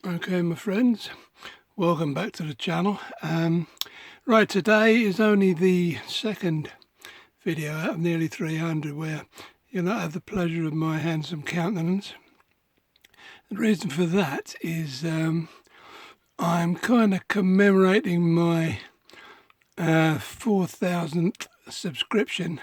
Okay, my friends, welcome back to the channel. Right, today is only the second video out of nearly 300 where you'll not have the pleasure of my handsome countenance. The reason for that is I'm kind of commemorating my 4,000th subscription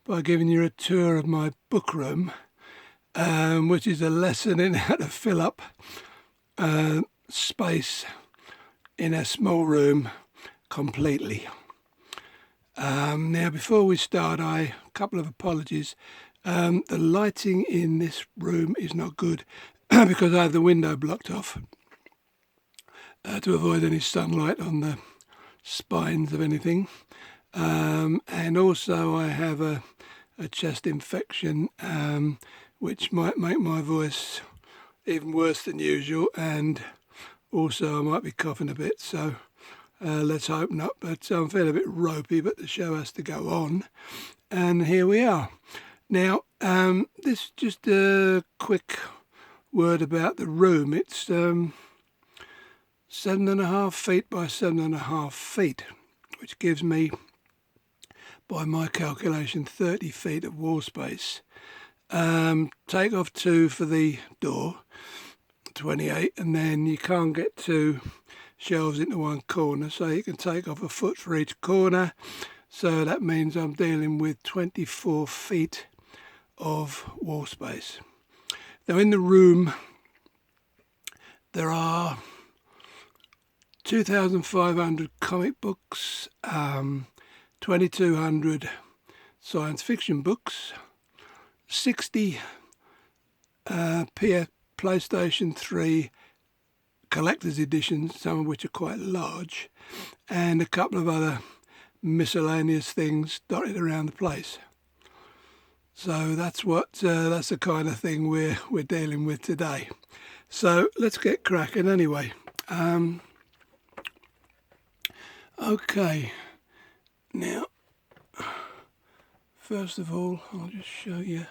by giving you a tour of my book room, which is a lesson in how to fill up space in a small room completely. Now, before we start, a couple of apologies. The lighting in this room is not good because I have the window blocked off to avoid any sunlight on the spines of anything. And also I have a chest infection, which might make my voice even worse than usual, and also I might be coughing a bit, so let's hope not. But I'm feeling a bit ropey, but the show has to go on, and here we are. Now, this is just a quick word about the room. It's 7.5 feet by 7.5 feet, which gives me, by my calculation, 30 feet of wall space. Take off 2 for the door, 28, and then you can't get 2 shelves into one corner, so you can take off a foot for each corner. So that means I'm dealing with 24 feet of wall space. Now, in the room there are 2,500 comic books, 2,200 science fiction books, 60 PlayStation 3 collector's editions, some of which are quite large, and a couple of other miscellaneous things dotted around the place. So that's the kind of thing we're dealing with today. So let's get cracking anyway. Okay, now first of all, I'll just show you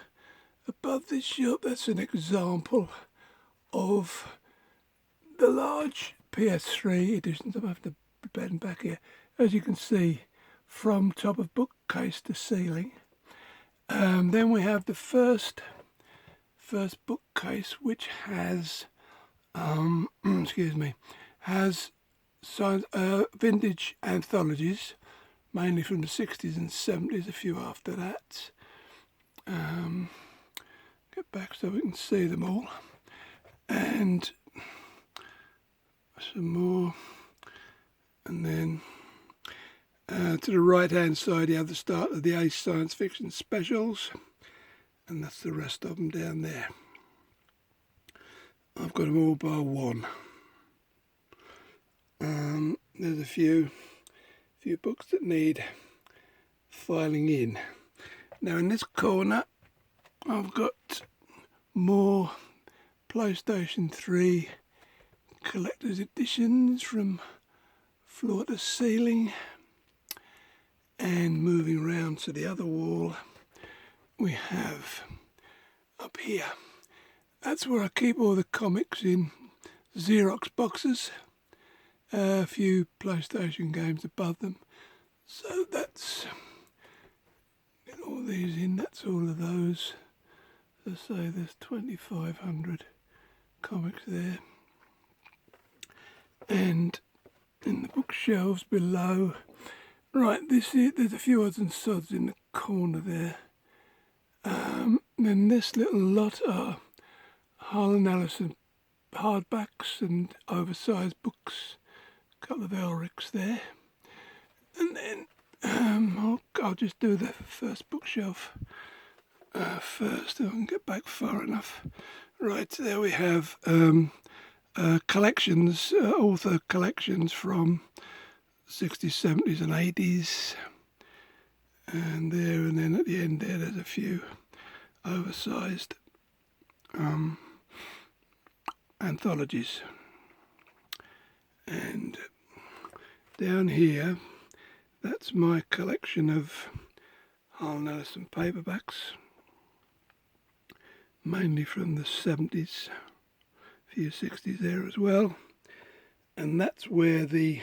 above this shelf. That's an example of the large PS3 editions. I'm going to have to bend back here. As you can see, from top of bookcase to ceiling. Then we have the first bookcase, which has has vintage anthologies, mainly from the 60s and 70s, a few after that. Get back so we can see them all. And some more. And then to the right hand side you have the start of the Ace Science Fiction Specials, and that's the rest of them down there. I've got them all bar one. There's a few books that need filing in. Now, in this corner I've got more PlayStation 3 collector's editions from floor to ceiling. And moving round to the other wall, we have up here, that's where I keep all the comics in Xerox boxes, a few PlayStation games above them. So that's, get all these in, that's all of those. As I say, there's 2,500 comics there. And in the bookshelves below, right, there's a few odds and sods in the corner there. Then this little lot are Harlan Ellison hardbacks and oversized books, a couple of Elrics there. And then I'll just do the first bookshelf first, if I can get back far enough. Right, there we have collections, author collections from 60s, 70s and 80s, and there, and then at the end there's a few oversized anthologies. And down here, that's my collection of Harlan Ellison paperbacks, mainly from the 70s, few 60s there as well. And that's where the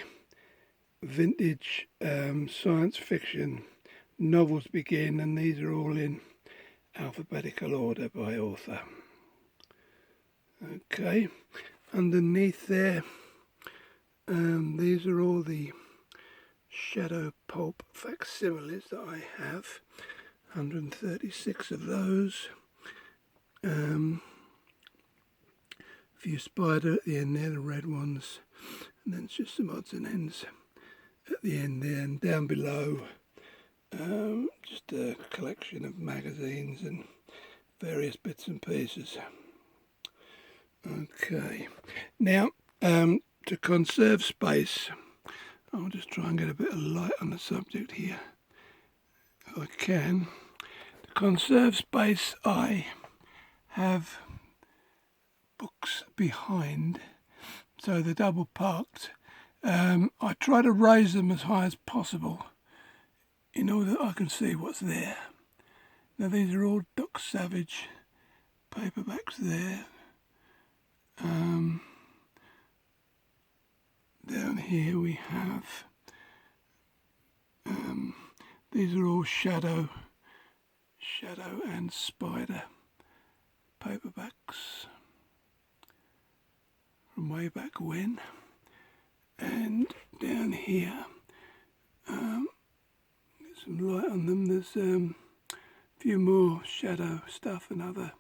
vintage science fiction novels begin, and these are all in alphabetical order by author. Okay, underneath there, these are all the shadow pulp facsimiles that I have, 136 of those. A few spider at the end there, the red ones, and then it's just some odds and ends at the end there, and down below just a collection of magazines and various bits and pieces. Okay, now to conserve space, I'll just try and get a bit of light on the subject here if I can. To conserve space, I have books behind, so they're double parked. I try to raise them as high as possible in order that I can see what's there. Now these are all Doc Savage paperbacks there. Down here we have, these are all shadow and spider paperbacks from way back when. And down here, get some light on them, there's a few more shadow stuff and other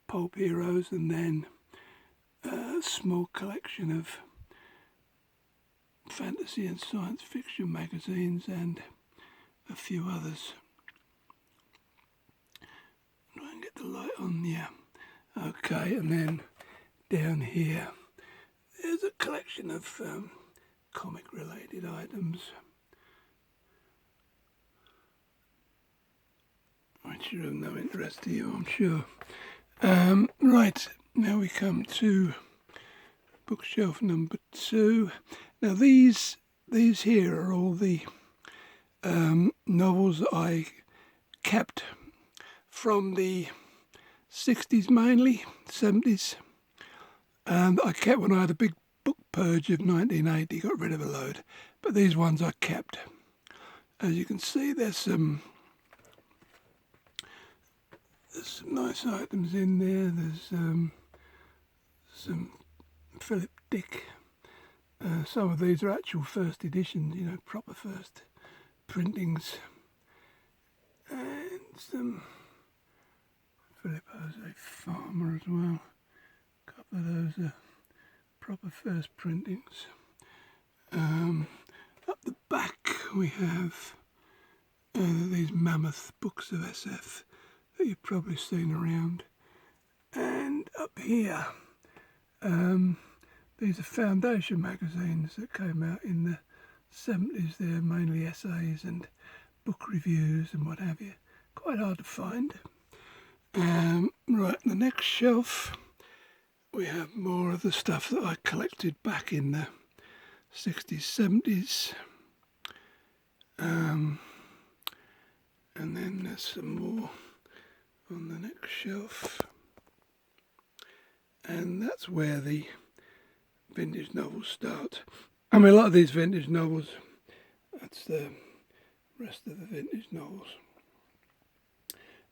pulp heroes, and then a small collection of fantasy and science fiction magazines and a few others. Try and get the light on there. Okay, and then down here there's a collection of comic related items which are of no interest to you, I'm sure. Right, now we come to bookshelf number 2. Now these here are all the novels that I kept from the 60s mainly, 70s. I kept when I had a big book purge of 1980, got rid of a load. But these ones I kept. As you can see, there's some nice items in there. There's some Philip Dick. Some of these are actual first editions, you know, proper first printings. And some Philip Jose Farmer as well. A couple of those are proper first printings. Up the back we have these mammoth books of SF that you've probably seen around. And up here, these are Foundation magazines that came out in the 70s. They're mainly essays and book reviews and what have you. Quite hard to find. Right, the next shelf we have more of the stuff that I collected back in the 60s, 70s. And then there's some more on the next shelf. And that's where the vintage novels start. I mean, a lot of these vintage novels, that's the rest of the vintage novels.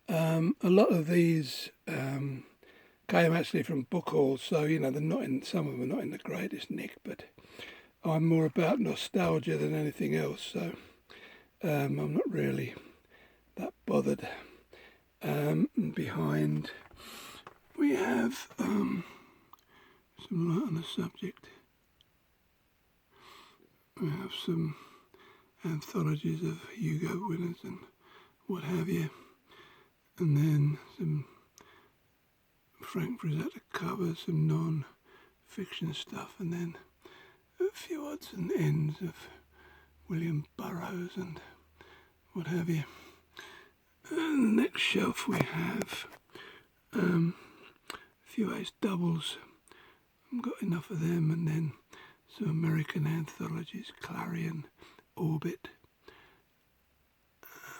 A lot of these came actually from book hauls, so you know they're not in. Some of them are not in the greatest nick, but I'm more about nostalgia than anything else, so I'm not really that bothered. And behind we have some light on the subject. We have some anthologies of Hugo winners and what have you, and then some Frank Frazetta covers, some non-fiction stuff, and then a few odds and ends of William Burroughs and what have you. And the next shelf we have a few ace doubles. I've got enough of them, and then some American anthologies, Clarion, Orbit.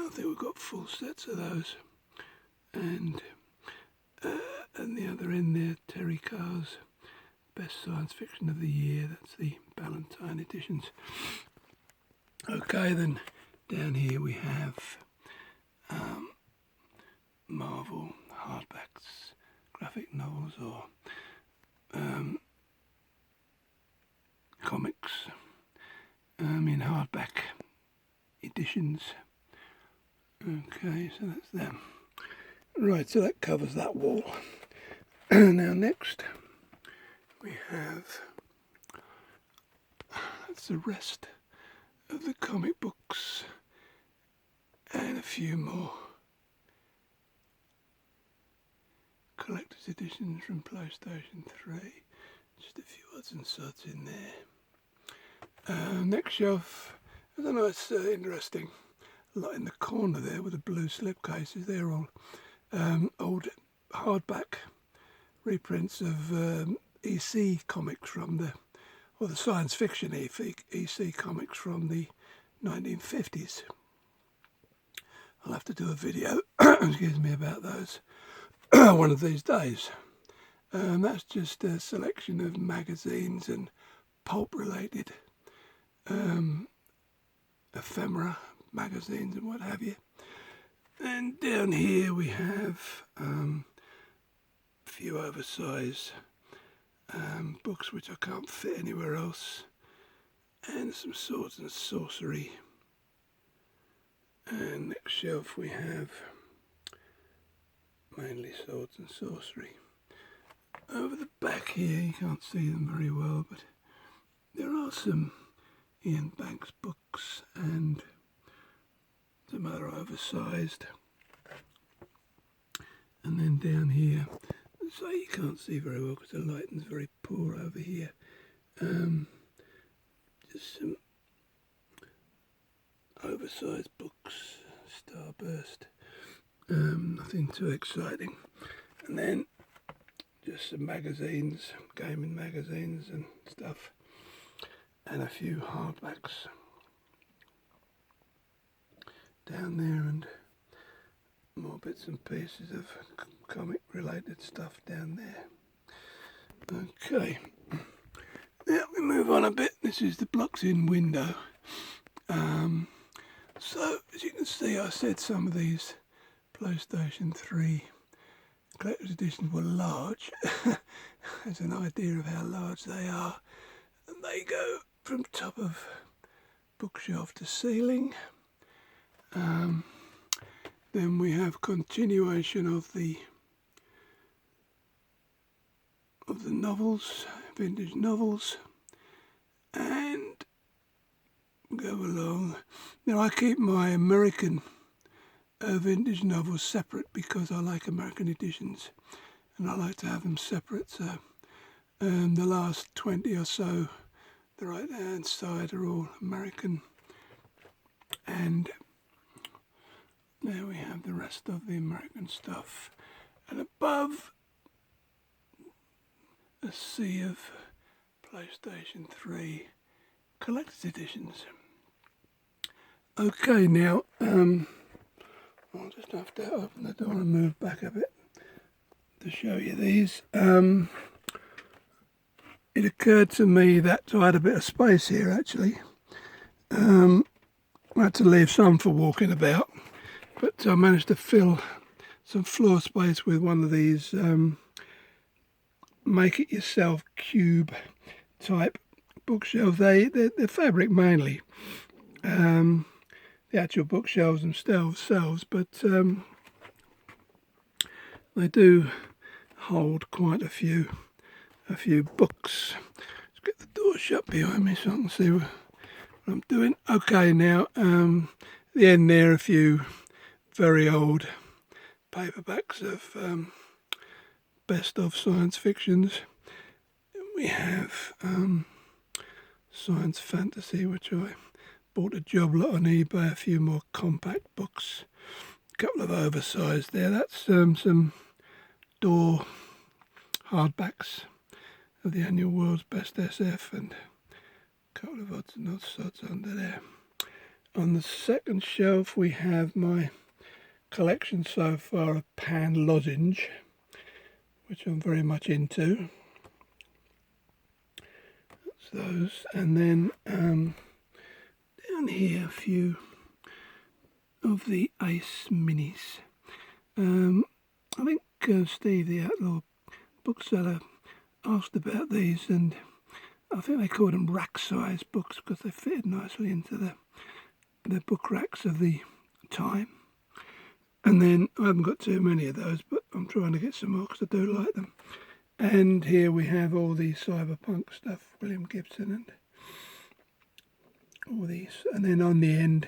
I think we've got full sets of those. And the other end there, Terry Carr's Best Science Fiction of the Year. That's the Ballantine editions. Okay, then down here we have Marvel hardbacks, graphic novels, or comics in hardback editions. Okay, so that's them. Right, so that covers that wall. Now next we have, that's the rest of the comic books and a few more collector's editions from PlayStation 3. Just a few odds and sods in there. Next shelf, I don't know, it's interesting. A lot in the corner there with the blue slipcases. They're all old hardback reprints of EC comics from the science fiction EC comics from the 1950s. I'll have to do a video, excuse me, about those one of these days. That's just a selection of magazines and pulp related ephemera magazines and what have you. And down here we have a few oversized books which I can't fit anywhere else, and some swords and sorcery. And next shelf we have mainly swords and sorcery. Over the back here, you can't see them very well, but there are some Ian Banks books and some other oversized. And then down here, so you can't see very well because the lighting's very poor over here. Just some oversized books, Starburst. Nothing too exciting. And then just some magazines, gaming magazines and stuff, and a few hardbacks down there, and more bits and pieces of comic related stuff down there. Okay, now we move on a bit. This is the blocks in window. So as you can see, I said some of these PlayStation 3 collector's editions were large. There's an idea of how large they are, and they go from top of bookshelf to ceiling. Then we have continuation of the novels, vintage novels, and go along. Now I keep my American vintage novels separate because I like American editions and I like to have them separate. So the last 20 or so, the right hand side are all American, and there we have the rest of the American stuff, and above a sea of PlayStation 3 collector's editions. Okay, now I'll just have to open the door and move back a bit to show you these. It occurred to me that I had a bit of space here actually. I had to leave some for walking about, but I managed to fill some floor space with one of these make-it-yourself cube type bookshelves. They're fabric mainly, the actual bookshelves themselves, but they do hold quite a few books. Let's get the door shut behind me so I can see what I'm doing. Okay, now at the end there, a few very old paperbacks of best of science fictions. We have science fantasy, which I bought a job lot on eBay, a few more compact books, a couple of oversized there. That's some Door hardbacks of the annual World's Best SF, and a couple of odds and sods under there. On the second shelf we have my collection so far of Pan Lozenge, which I'm very much into. those. And then down here a few of the Ace Minis. I think Steve, the outlaw bookseller, asked about these, and I think they called them rack-size books because they fitted nicely into the book racks of the time. And then I haven't got too many of those, but I'm trying to get some more because I do like them. And here we have all the cyberpunk stuff, William Gibson and all these. And then on the end,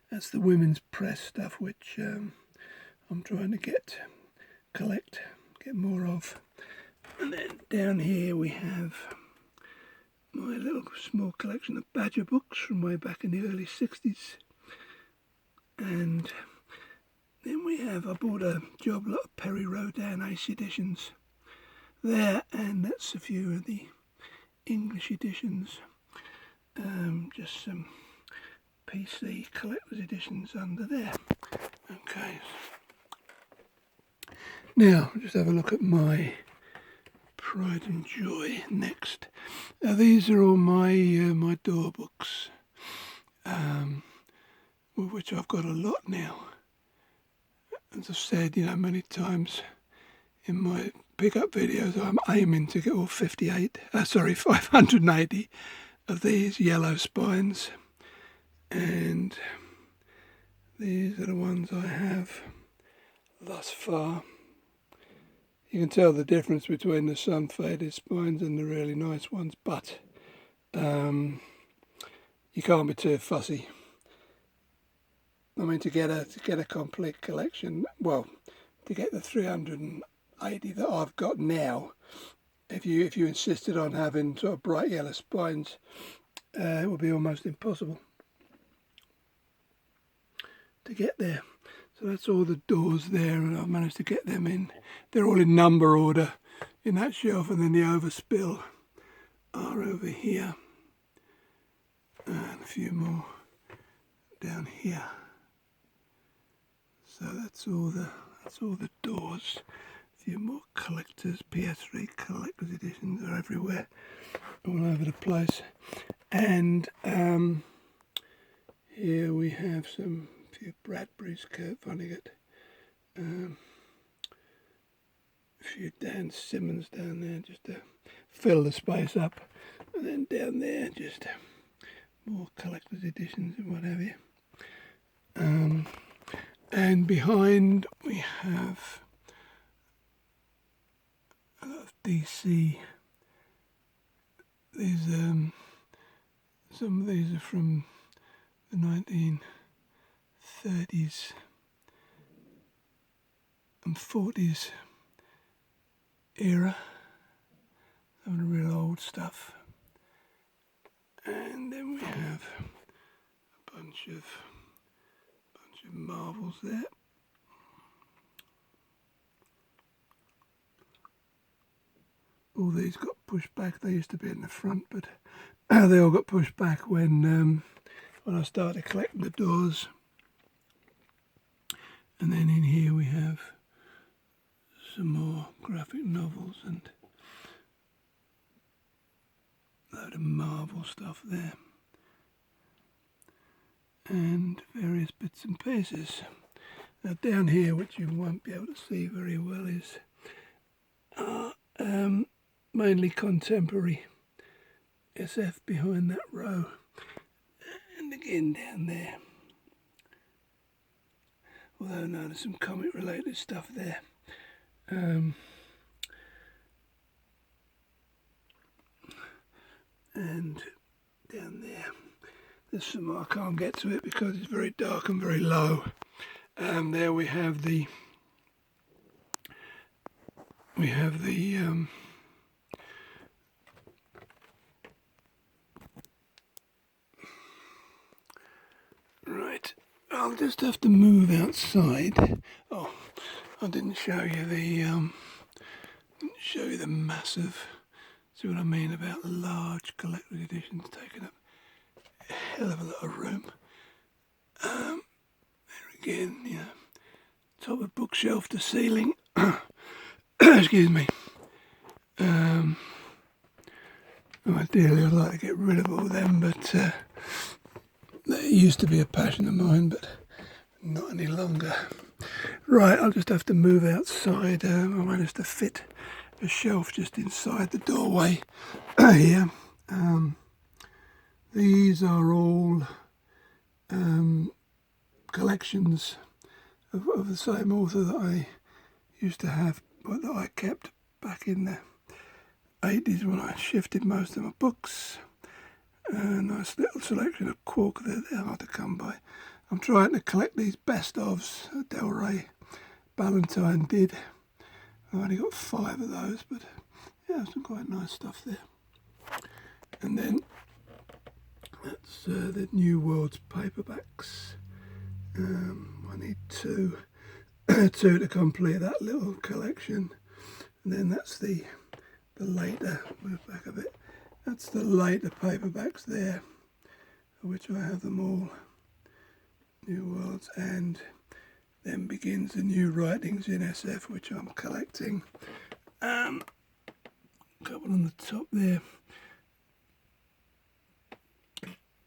that's the women's press stuff, which I'm trying to get more of. And then down here we have my little small collection of Badger books from way back in the early 60s. And then I bought a job lot of Perry Rodin Ace editions there, and that's a few of the English editions. Just some PC collector's editions under there. Okay. Now, just have a look at my pride and joy next. Now, these are all my door books, which I've got a lot now. As I've said, many times in my pickup videos, I'm aiming to get all 580 of these yellow spines, and these are the ones I have thus far. You can tell the difference between the sun-faded spines and the really nice ones, but you can't be too fussy. I mean, to get a complete collection, well, to get the 380 that I've got now, if you insisted on having sort of bright yellow spines, it would be almost impossible to get there. So that's all the doors there, and I've managed to get them in. They're all in number order in that shelf, and then the overspill are over here, and a few more down here. So that's all the doors. A few more collectors, PS3 collectors editions are everywhere, all over the place. And here we have a few Bradbury's, Kurt Vonnegut, a few Dan Simmons down there just to fill the space up, and then down there just more collector's editions and what have you. And behind we have a lot of DC. These some of these are from the 1930s and 40s era, some of the real old stuff. And then we have a bunch of marvels there. All these got pushed back. They used to be in the front, but they all got pushed back when I started collecting the doors. And then in here we have some more graphic novels and a load of Marvel stuff there, and various bits and pieces. Now down here, which you won't be able to see very well, is mainly contemporary SF behind that row, and again down there. Although no, there's some comic related stuff there. And down there, there's some more. I can't get to it because it's very dark and very low. There we have the right. I'll just have to move outside. Oh, I didn't show you the massive. See what I mean about large collector's editions taking up a hell of a lot of room. There again, top of bookshelf to ceiling. Excuse me. Ideally I'd like to get rid of all them, but they used to be a passion of mine, but not any longer. Right, I'll just have to move outside. I managed to fit a shelf just inside the doorway here. These are all collections of the same author that I used to have, but that I kept back in the 80s when I shifted most of my books. A nice little selection of quark. They're hard to come by. I'm trying to collect these best ofs Del Rey Ballantyne did. I've only got 5 of those, but yeah, some quite nice stuff there. And then that's the New World's paperbacks. I need 2 to complete that little collection. And then that's the later, move back a bit, that's the later paperbacks there, of which I have them all, New Worlds, and then begins the new writings in SF, which I'm collecting. A couple on the top there,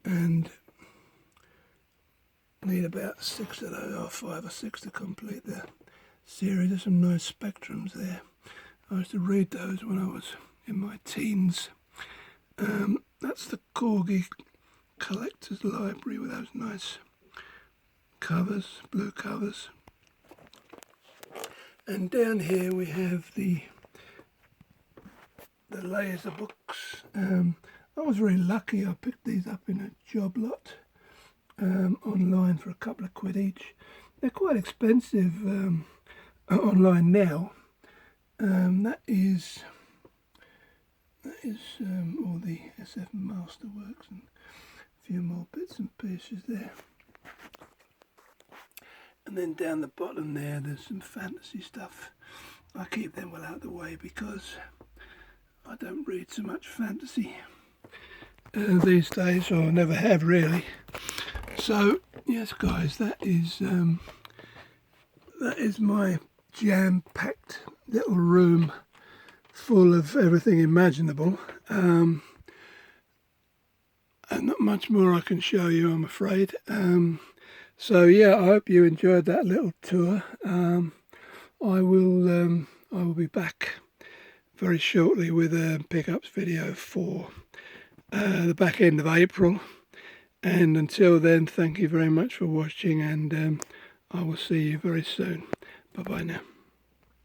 and I need about 6 of those, or 5 or 6 to complete the series. There's some nice spectrums there. I used to read those when I was in my teens. That's the Corgi Collector's Library with those nice covers, blue covers. And down here we have the laser books. I was very lucky. I picked these up in a job lot online for a couple of quid each. They're quite expensive online now. That is all the SF Masterworks and a few more bits and pieces there. And then down the bottom there's some fantasy stuff. I keep them well out of the way because I don't read so much fantasy these days, or never have really. So yes, guys, that is my jam-packed little room full of everything imaginable, and not much more I can show you, I'm afraid. So yeah, I hope you enjoyed that little tour. I will be back very shortly with a pickups video for the back end of April, and until then, thank you very much for watching, and I will see you very soon. Bye bye now.